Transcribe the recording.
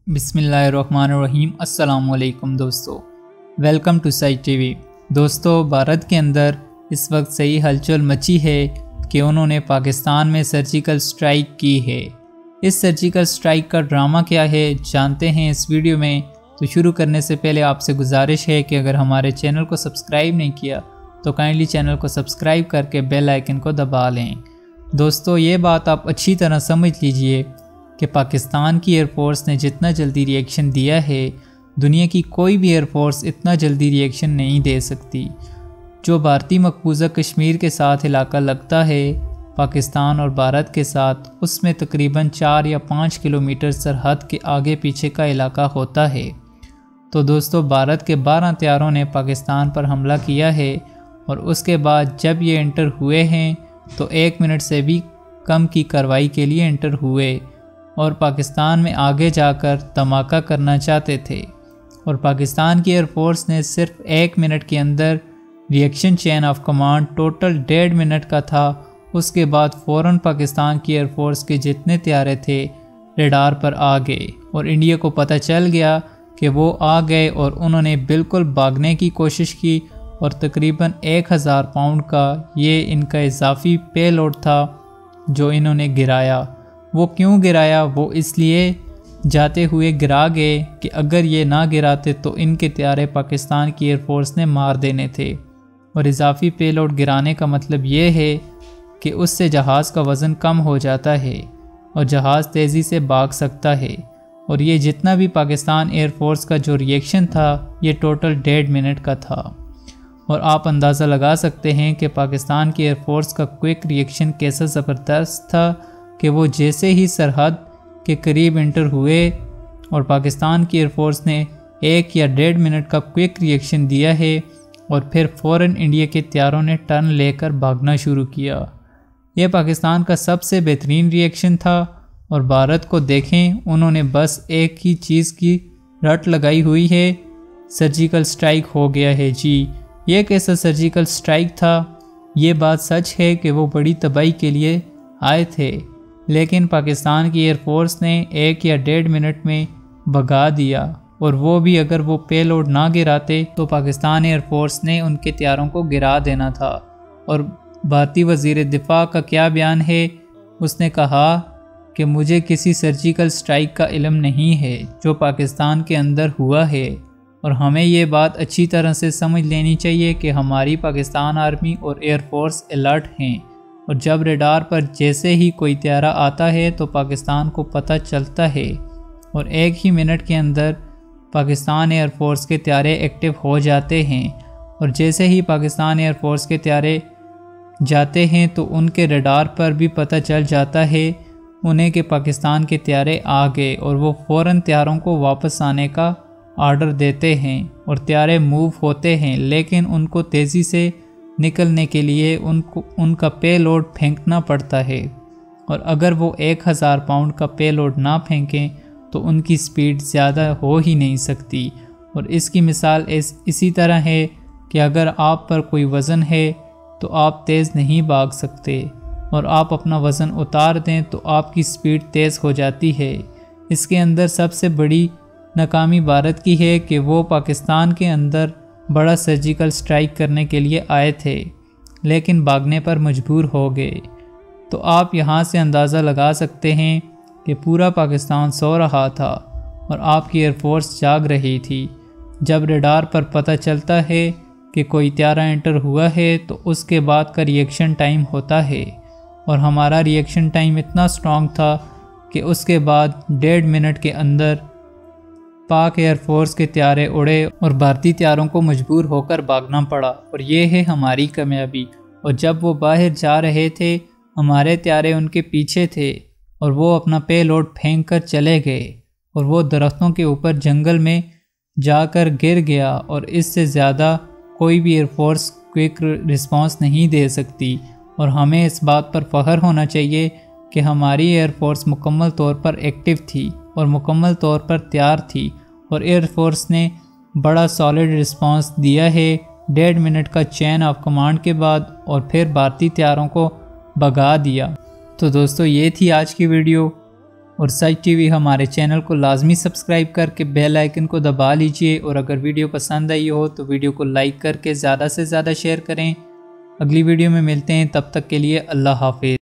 बिस्मिल्लाहिर्रहमानिर्रहीम। अस्सलाम वालेकुम दोस्तों, वेलकम टू साइट टीवी। दोस्तों, भारत के अंदर इस वक्त सही हलचल मची है कि उन्होंने पाकिस्तान में सर्जिकल स्ट्राइक की है। इस सर्जिकल स्ट्राइक का ड्रामा क्या है जानते हैं इस वीडियो में। तो शुरू करने से पहले आपसे गुजारिश है कि अगर हमारे चैनल को सब्सक्राइब नहीं किया तो काइंडली चैनल को सब्सक्राइब करके बेल आइकन को दबा लें। दोस्तों, ये बात आप अच्छी तरह समझ लीजिए कि पाकिस्तान की एयरफोर्स ने जितना जल्दी रिएक्शन दिया है, दुनिया की कोई भी एयरफोर्स इतना जल्दी रिएक्शन नहीं दे सकती। जो भारतीय मकबूजा कश्मीर के साथ इलाका लगता है पाकिस्तान और भारत के साथ, उसमें तकरीबन 4 या 5 किलोमीटर सरहद के आगे पीछे का इलाका होता है। तो दोस्तों, भारत के 12 हथियारों ने पाकिस्तान पर हमला किया है और उसके बाद जब ये एंटर हुए हैं तो 1 मिनट से भी कम की कार्रवाई के लिए एंटर हुए और पाकिस्तान में आगे जाकर धमाका करना चाहते थे। और पाकिस्तान की एयरफोर्स ने सिर्फ 1 मिनट के अंदर reaction chain of command total 1.5 minute का था। उसके बाद फ़ौरन पाकिस्तान की एयरफोर्स के जितने तैयारे थे रेडार पर आ गए और इंडिया को पता चल गया कि वो आ गए और उन्होंने बिल्कुल भागने की कोशिश की और तकरीबन 1000 पाउंड का ये इनका इजाफी पेलोड था जो इन्होंने गिराया। वो क्यों गिराया? वो इसलिए जाते हुए गिरा गए कि अगर ये ना गिराते तो इनके तैयारे पाकिस्तान की एयरफोर्स ने मार देने थे। और इजाफी पेलोड गिराने का मतलब ये है कि उससे जहाज़ का वज़न कम हो जाता है और जहाज़ तेज़ी से भाग सकता है। और ये जितना भी पाकिस्तान एयरफोर्स का जो रिएक्शन था ये टोटल 1.5 मिनट का था। और आप अंदाज़ा लगा सकते हैं कि पाकिस्तान की एयरफोर्स का क्विक रिएक्शन कैसा ज़बरदस्त था कि वो जैसे ही सरहद के करीब इंटर हुए और पाकिस्तान की एयरफोर्स ने 1 या 1.5 मिनट का क्विक रिएक्शन दिया है और फिर फ़ौरन इंडिया के तैयारों ने टर्न लेकर भागना शुरू किया। यह पाकिस्तान का सबसे बेहतरीन रिएक्शन था। और भारत को देखें, उन्होंने बस एक ही चीज़ की रट लगाई हुई है, सर्जिकल स्ट्राइक हो गया है। जी, ये कैसा सर्जिकल स्ट्राइक था? ये बात सच है कि वो बड़ी तबाही के लिए आए थे, लेकिन पाकिस्तान की एयरफोर्स ने 1 या 1.5 मिनट में भगा दिया। और वो भी अगर वो पेलोड ना गिराते तो पाकिस्तान एयरफोर्स ने उनके तैयारों को गिरा देना था। और भारतीय वज़ीर दिफा का क्या बयान है? उसने कहा कि मुझे किसी सर्जिकल स्ट्राइक का इल्म नहीं है जो पाकिस्तान के अंदर हुआ है। और हमें ये बात अच्छी तरह से समझ लेनी चाहिए कि हमारी पाकिस्तान आर्मी और एयरफोर्स अलर्ट हैं और जब रेडार पर जैसे ही कोई तैयारा आता है तो पाकिस्तान को पता चलता है और 1 ही मिनट के अंदर पाकिस्तान एयरफोर्स के तैयारे एक्टिव हो जाते हैं। और जैसे ही पाकिस्तान एयरफोर्स के तैयारे जाते हैं तो उनके रेडार पर भी पता चल जाता है उन्हें कि पाकिस्तान के तैयारे आ गए और वो फ़ौरन तैयारों को वापस आने का आर्डर देते हैं और तैयारे मूव होते हैं। लेकिन उनको तेज़ी से निकलने के लिए उनका पेलोड फेंकना पड़ता है और अगर वो 1000 पाउंड का पेलोड ना फेंकें तो उनकी स्पीड ज़्यादा हो ही नहीं सकती। और इसकी मिसाल इसी तरह है कि अगर आप पर कोई वज़न है तो आप तेज़ नहीं भाग सकते और आप अपना वज़न उतार दें तो आपकी स्पीड तेज़ हो जाती है। इसके अंदर सबसे बड़ी नाकामी भारत की है कि वो पाकिस्तान के अंदर बड़ा सर्जिकल स्ट्राइक करने के लिए आए थे लेकिन भागने पर मजबूर हो गए। तो आप यहाँ से अंदाज़ा लगा सकते हैं कि पूरा पाकिस्तान सो रहा था और आपकी एयरफोर्स जाग रही थी। जब रेडार पर पता चलता है कि कोई तैयारा एंटर हुआ है तो उसके बाद का रिएक्शन टाइम होता है और हमारा रिएक्शन टाइम इतना स्ट्रॉन्ग था कि उसके बाद 1.5 मिनट के अंदर पाक एयरफोर्स के तैयारे उड़े और भारतीय तैयारों को मजबूर होकर भागना पड़ा। और ये है हमारी कामयाबी। और जब वो बाहर जा रहे थे हमारे तैयारे उनके पीछे थे और वो अपना पेलोड फेंक कर चले गए और वो दरख्तों के ऊपर जंगल में जाकर गिर गया। और इससे ज़्यादा कोई भी एयरफोर्स क्विक रिस्पांस नहीं दे सकती। और हमें इस बात पर फ़ख्र होना चाहिए कि हमारी एयरफोर्स मुकम्मल तौर पर एक्टिव थी और मुकम्मल तौर पर तैयार थी और एयरफोर्स ने बड़ा सॉलिड रिस्पांस दिया है 1.5 मिनट का चेन ऑफ कमांड के बाद और फिर भारतीय तैयारों को भगा दिया। तो दोस्तों, ये थी आज की वीडियो। اور سچ ٹی وی ہمارے چینل کو لازمی سبسکرائب کر کے بیل آئیکن کو دبا لیجئے، اور اگر ویڈیو پسند آئی ہو تو ویڈیو کو لائک کر کے زیادہ سے زیادہ شیئر کریں۔ اگلی ویڈیو میں ملتے ہیں، تب تک کے لیے اللہ حافظ۔